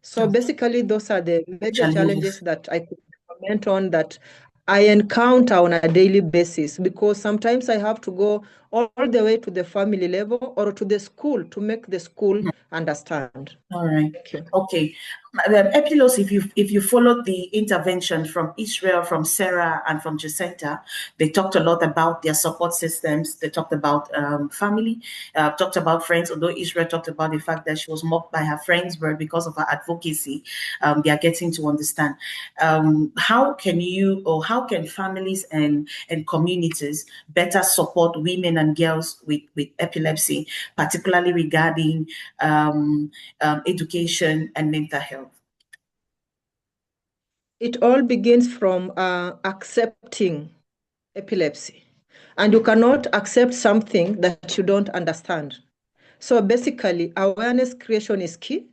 So basically, those are the major challenges that I could comment on that I encounter on a daily basis, because sometimes I have to go all the way to the family level or to the school to make the school understand. All right. Thank you. Okay. Epilos, if you followed the intervention from Israel, from Sarah, and from Jacinta, they talked a lot about their support systems. They talked about family, talked about friends, although Israel talked about the fact that she was mocked by her friends, but because of her advocacy, they are getting to understand. How can families and communities better support women and girls with epilepsy, particularly regarding education and mental health? It all begins from accepting epilepsy. And you cannot accept something that you don't understand. So basically, awareness creation is key.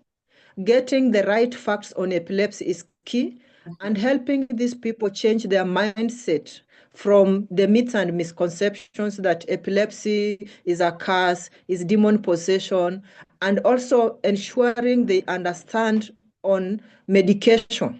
Getting the right facts on epilepsy is key. And helping these people change their mindset from the myths and misconceptions that epilepsy is a curse, is demon possession, and also ensuring they understand on medication.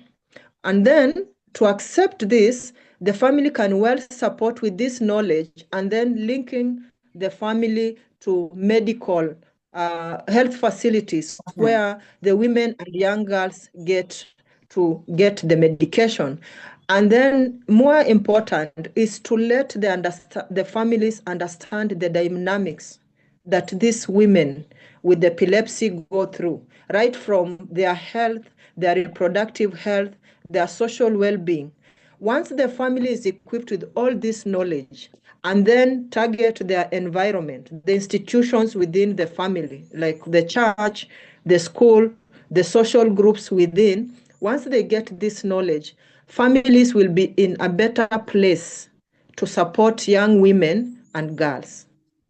And then to accept this, the family can well support with this knowledge and then linking the family to medical health facilities where the women and young girls get to get the medication. And then more important is to let the families understand the dynamics that these women with epilepsy go through, right from their health, their reproductive health, their social well-being. Once the family is equipped with all this knowledge and then target their environment, the institutions within the family, like the church, the school, the social groups within, once they get this knowledge, families will be in a better place to support young women and girls.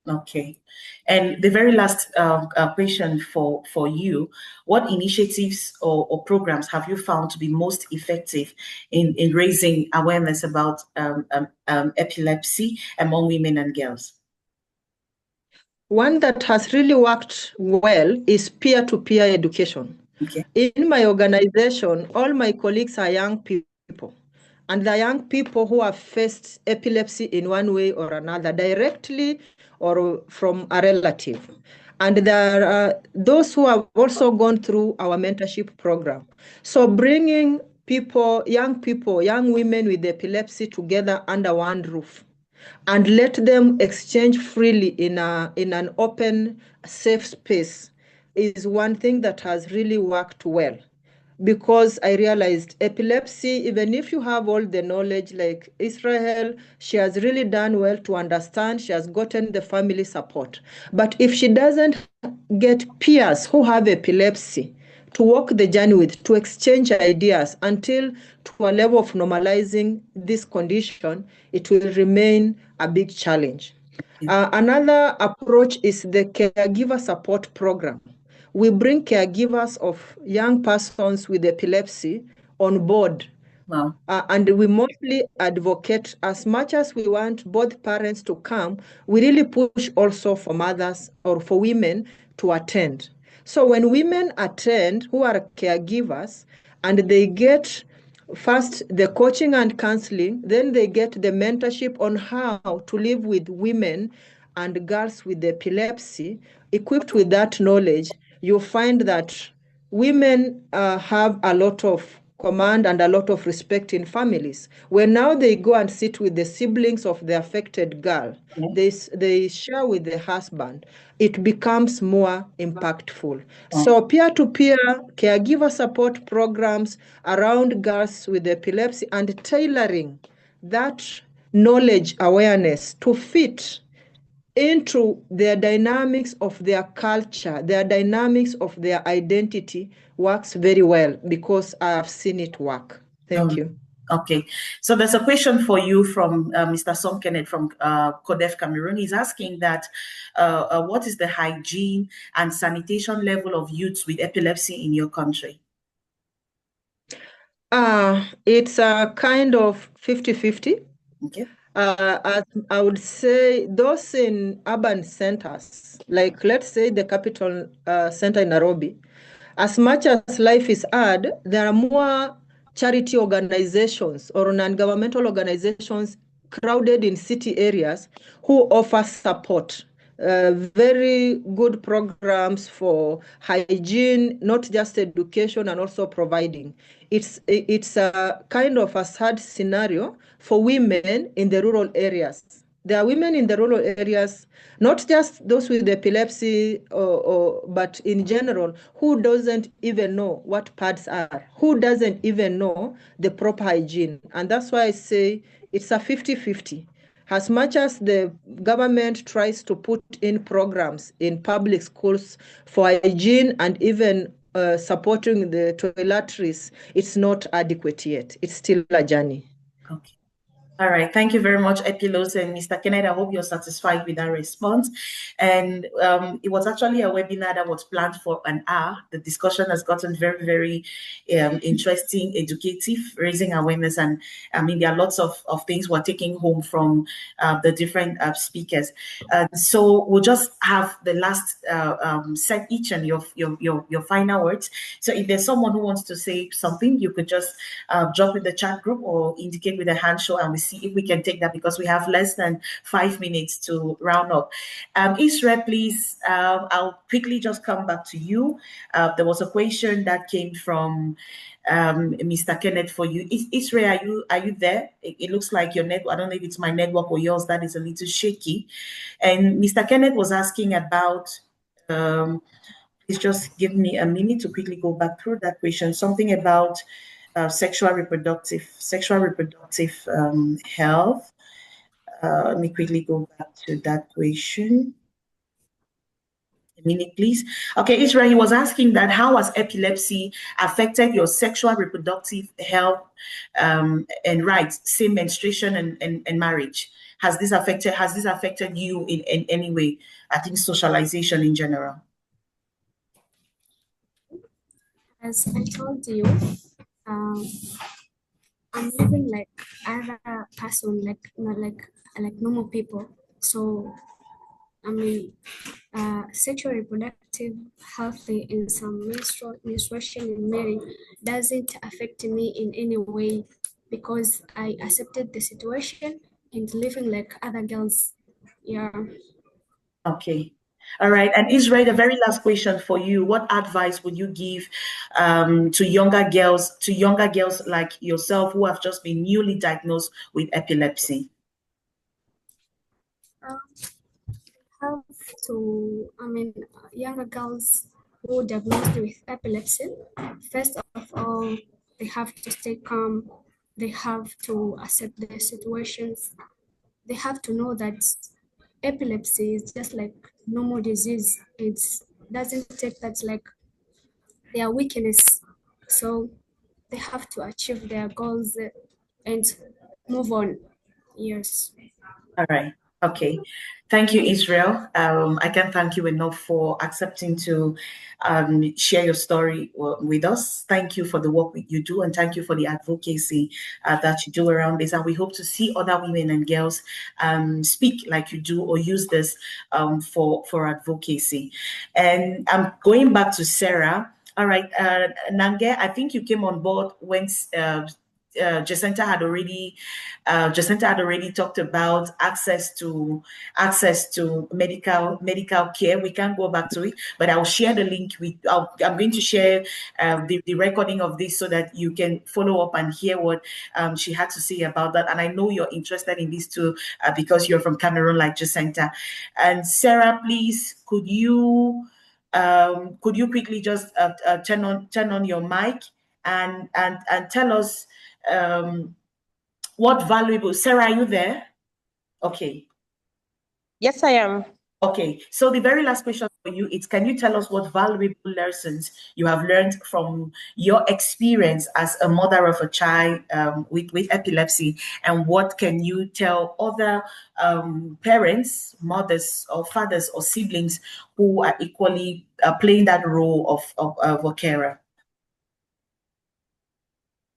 Okay. And the very last question for you, what initiatives or programs have you found to be most effective in raising awareness about epilepsy among women and girls? One that has really worked well is peer-to-peer education. Okay. In my organization, all my colleagues are young people. And the young people who have faced epilepsy in one way or another, directly or from a relative. And there are those who have also gone through our mentorship program. So bringing young women with epilepsy together under one roof and let them exchange freely in an open, safe space is one thing that has really worked well. Because I realized epilepsy, even if you have all the knowledge like Israel, she has really done well to understand, she has gotten the family support. But if she doesn't get peers who have epilepsy to walk the journey with, to exchange ideas until to a level of normalizing this condition, it will remain a big challenge. Another approach is the caregiver support program. We bring caregivers of young persons with epilepsy on board. Wow. And we mostly advocate, as much as we want both parents to come, we really push also for mothers or for women to attend. So when women attend who are caregivers and they get first the coaching and counseling, then they get the mentorship on how to live with women and girls with epilepsy. Equipped with that knowledge, you find that women have a lot of command and a lot of respect in families. When now they go and sit with the siblings of the affected girl, they share with the husband, it becomes more impactful. So peer-to-peer caregiver support programs around girls with epilepsy and tailoring that knowledge awareness to fit into their dynamics of their culture, their dynamics of their identity works very well because I have seen it work. Thank you. Okay, so there's a question for you from Mr. Som Kenneth from CODEF Cameroon. He's asking that what is the hygiene and sanitation level of youths with epilepsy in your country? It's a kind of 50-50. Okay. As I would say, those in urban centers, like let's say the capital center in Nairobi, as much as life is hard, there are more charity organizations or non-governmental organizations crowded in city areas, who offer support. Very good programs for hygiene, not just education, and also providing. It's a kind of a sad scenario for women in the rural areas. There are women in the rural areas, not just those with epilepsy, but in general, who doesn't even know what pads are, who doesn't even know the proper hygiene. And that's why I say it's a 50-50. As much as the government tries to put in programs in public schools for hygiene and even supporting the toiletries, it's not adequate yet. It's still a journey. Okay. All right. Thank you very much, Epilos and Mr. Kenneth. I hope you're satisfied with that response. And it was actually a webinar that was planned for an hour. The discussion has gotten very, very interesting, educative, raising awareness. And I mean, there are lots of things we're taking home from the different speakers. So we'll just have the last set each and your final words. So if there's someone who wants to say something, you could just drop in the chat group or indicate with a hand show, and we see if we can take that, because we have less than 5 minutes to round up. Israel, please, I'll quickly just come back to you. There was a question that came from Mr. Kenneth for you. Israel, are you there? It looks like your network, I don't know if it's my network or yours, that is a little shaky. And Mr. Kenneth was asking about, please just give me a minute to quickly go back through that question, something about sexual reproductive health. Let me quickly go back to that question. A minute, please. Okay, Israel, he was asking that how has epilepsy affected your sexual reproductive health and rights, say menstruation and marriage? Has this affected you in any way? I think socialization in general. As I told you, I'm living like other person, like not like normal people. So I mean, sexual reproductive health in some menstruation and marriage doesn't affect me in any way, because I accepted the situation and living like other girls. Yeah. Okay. All right. And Israel, the very last question for you. What advice would you give to younger girls like yourself who have just been newly diagnosed with epilepsy? Have to, I mean, younger girls who are diagnosed with epilepsy, first of all, they have to stay calm. They have to accept their situations. They have to know that epilepsy is just like normal disease. It doesn't take that like their weakness. So they have to achieve their goals and move on. Yes. All right. Okay. Thank you, Israel. I can't thank you enough for accepting to share your story with us. Thank you for the work that you do, and thank you for the advocacy that you do around this. And we hope to see other women and girls speak like you do or use this for advocacy. And I'm going back to Sarah. All right, Nange, I think you came on board when Jacinta had already talked about access to medical care. We can't go back to it, but I'll share the link I'm going to share the recording of this so that you can follow up and hear what she had to say about that. And I know you're interested in this too because you're from Cameroon, like Jacinta. And Sarah, please, could you quickly just turn on your mic and tell us what valuable. Sarah, are you there? Okay. Yes, I am. Okay. So the very last question for you is, can you tell us what valuable lessons you have learned from your experience as a mother of a child with epilepsy, and what can you tell other parents, mothers or fathers or siblings who are equally playing that role of a carer?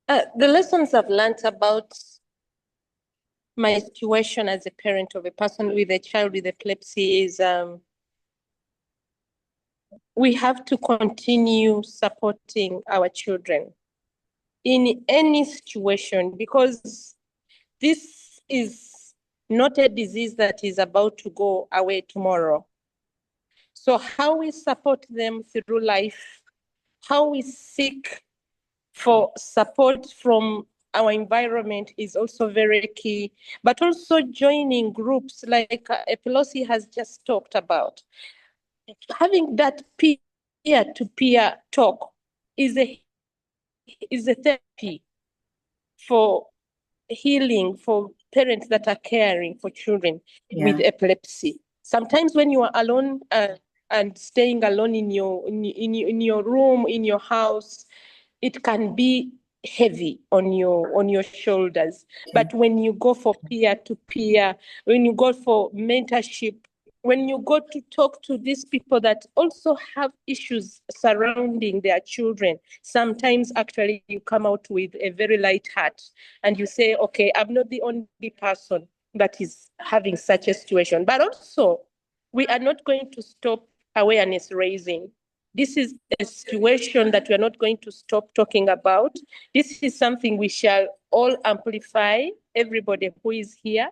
The lessons I've learned about my situation as a parent of a person with a child with epilepsy is we have to continue supporting our children in any situation, because this is not a disease that is about to go away tomorrow. So how we support them through life, how we seek for support from our environment is also very key, but also joining groups like Epilepsy has just talked about. Having that peer-to-peer talk is a therapy for healing for parents that are caring for children with epilepsy. Sometimes when you are alone and staying alone in your room, in your house, it can be heavy on your shoulders. But when you go for peer-to-peer, when you go for mentorship, when you go to talk to these people that also have issues surrounding their children, sometimes actually you come out with a very light heart and you say, okay, I'm not the only person that is having such a situation. But also, we are not going to stop awareness raising. This is a situation that we are not going to stop talking about. This is something we shall all amplify, everybody who is here.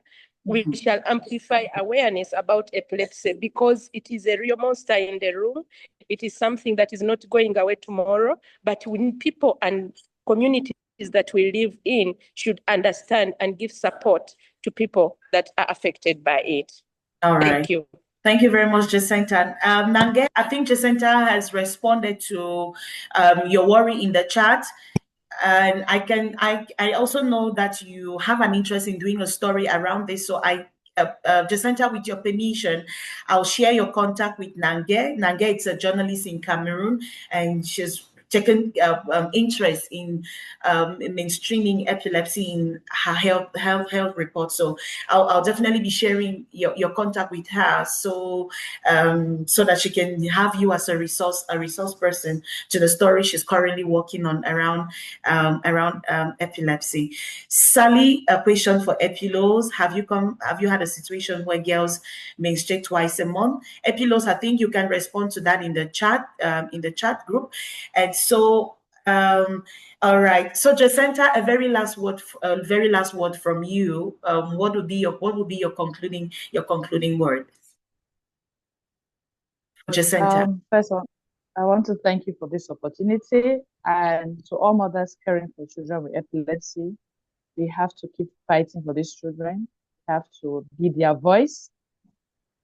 We shall amplify awareness about epilepsy because it is a real monster in the room. It is something that is not going away tomorrow, but we need people and communities that we live in should understand and give support to people that are affected by it. All right. Thank you. Thank you very much, Jacinta. Nange, I think Jacinta has responded to your worry in the chat. And I also know that you have an interest in doing a story around this. So Jacinta, with your permission, I'll share your contact with Nange. Nange is a journalist in Cameroon, and she's taken interest in mainstreaming epilepsy in her health report. So I'll definitely be sharing your contact with her, so that she can have you as a resource person to the story she's currently working on around epilepsy. Sally, a question for Epilos. Have you had a situation where girls menstruate twice a month? Epilos, I think you can respond to that in the chat group. And so, all right. So, Jacinta, a very last word from you. What would be your concluding word, Jacinta? First of all, I want to thank you for this opportunity, and to all mothers caring for children with epilepsy. We have to keep fighting for these children. We have to be their voice.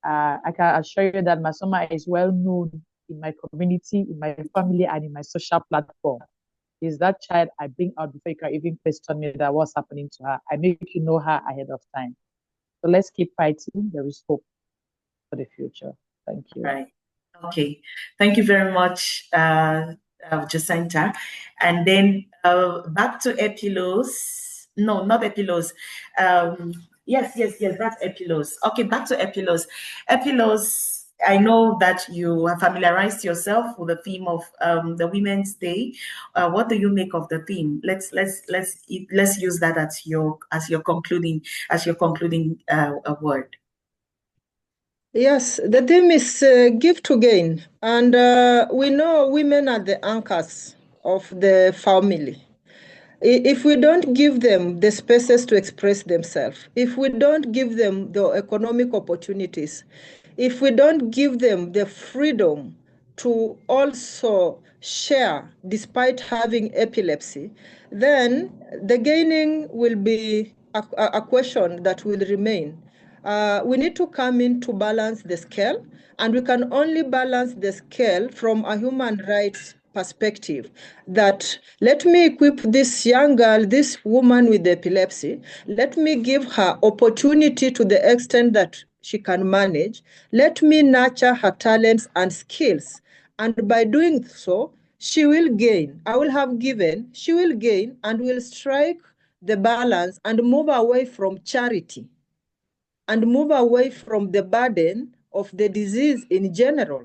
I can assure you that Masoma is well known in my community, in my family, and in my social platform. Is that child I bring out before you can even question me that what's happening to her. I make you know her ahead of time. So let's keep fighting. There is hope for the future. Thank you. Right. Okay. Thank you very much, Jacinta. And then back to Epilos. No, not Epilos. Yes, that's Epilos. Okay, back to Epilos. Epilos, I know that you have familiarized yourself with the theme of the Women's Day. What do you make of the theme? Let's use that as your concluding word. Yes, the theme is give to gain. And we know women are the anchors of the family. If we don't give them the spaces to express themselves, if we don't give them the economic opportunities, if we don't give them the freedom to also share despite having epilepsy, then the gaining will be a question that will remain. We need to come in to balance the scale, and we can only balance the scale from a human rights perspective. That let me equip this young girl, this woman with epilepsy, let me give her opportunity to the extent that she can manage. Let me nurture her talents and skills. And by doing so, she will gain. I will have given, she will gain, and will strike the balance and move away from charity and move away from the burden of the disease in general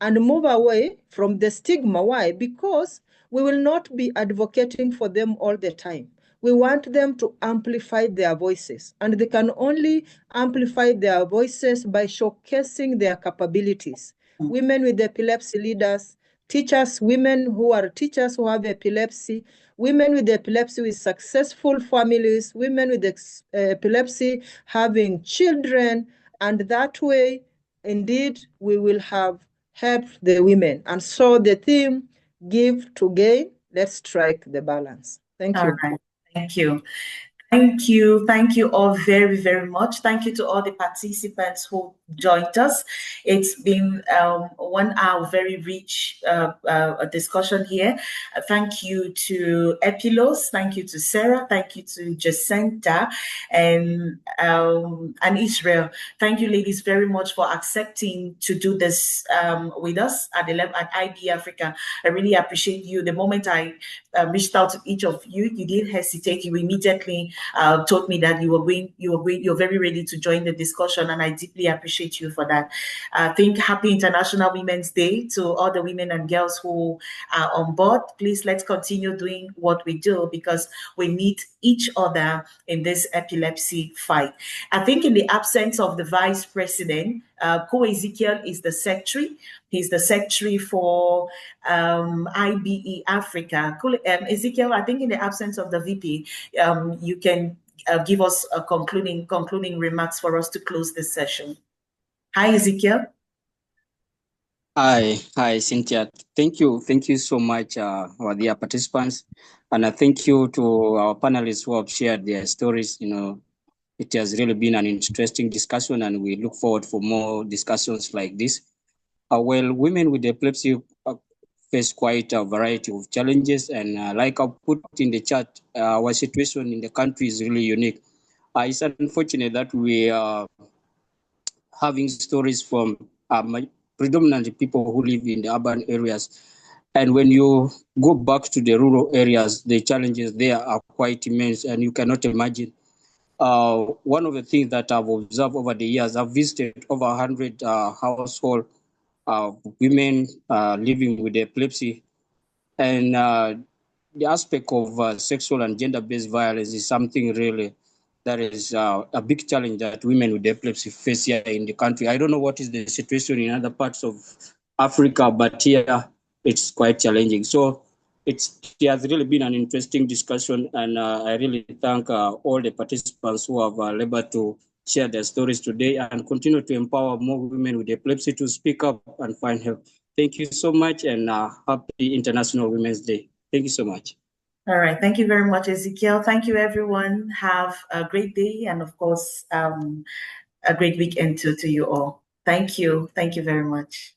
and move away from the stigma. Why? Because we will not be advocating for them all the time. We want them to amplify their voices, and they can only amplify their voices by showcasing their capabilities. Women with epilepsy leaders, teachers, women who are teachers who have epilepsy, women with epilepsy with successful families, women with epilepsy having children, and that way, indeed, we will have helped the women. And so the theme, give to gain, let's strike the balance. Thank you. All right. Thank you. Thank you. Thank you all very, very much. Thank you to all the participants who joined us. It's been 1 hour, very rich discussion here. Thank you to Epilos. Thank you to Sarah. Thank you to Jacinta and Israel. Thank you, ladies, very much for accepting to do this with us at IBE Africa. I really appreciate you. The moment I reached out to each of you, you didn't hesitate. You immediately told me that you're very ready to join the discussion, and I deeply appreciate you for that. I think happy International Women's Day to all the women and girls who are on board. Please, let's continue doing what we do because we need each other in this epilepsy fight. I think in the absence of the Vice President, Ko Ezekiel is the secretary. He's the secretary for IBE Africa. Ezekiel, I think in the absence of the VP, you can give us a concluding remarks for us to close this session. Hi, Ezekiel. Hi, Cynthia. Thank you so much, our dear participants, and thank you to our panelists who have shared their stories. It has really been an interesting discussion, and we look forward for more discussions like this. Well, women with epilepsy face quite a variety of challenges, and like I put in the chat, our situation in the country is really unique. It's unfortunate that we are having stories from predominantly people who live in the urban areas. And when you go back to the rural areas, the challenges there are quite immense, and you cannot imagine. One of the things that I've observed over the years, I've visited over 100 household women living with epilepsy, and the aspect of sexual and gender-based violence is something really that is a big challenge that women with epilepsy face here in the country. I don't know what is the situation in other parts of Africa, but here it's quite challenging. So it has really been an interesting discussion, and I really thank all the participants who have labored to share their stories today and continue to empower more women with epilepsy to speak up and find help. Thank you so much, and happy International Women's Day. Thank you so much. All right. Thank you very much, Ezekiel. Thank you, everyone. Have a great day and, of course, a great weekend to you all. Thank you. Thank you very much.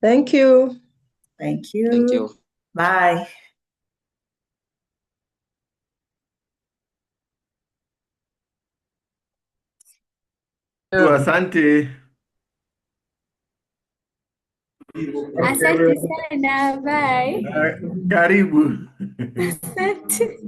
Thank you. Thank you. Thank you. Bye. Asante. Asante sana, bye. Karibu. Asante.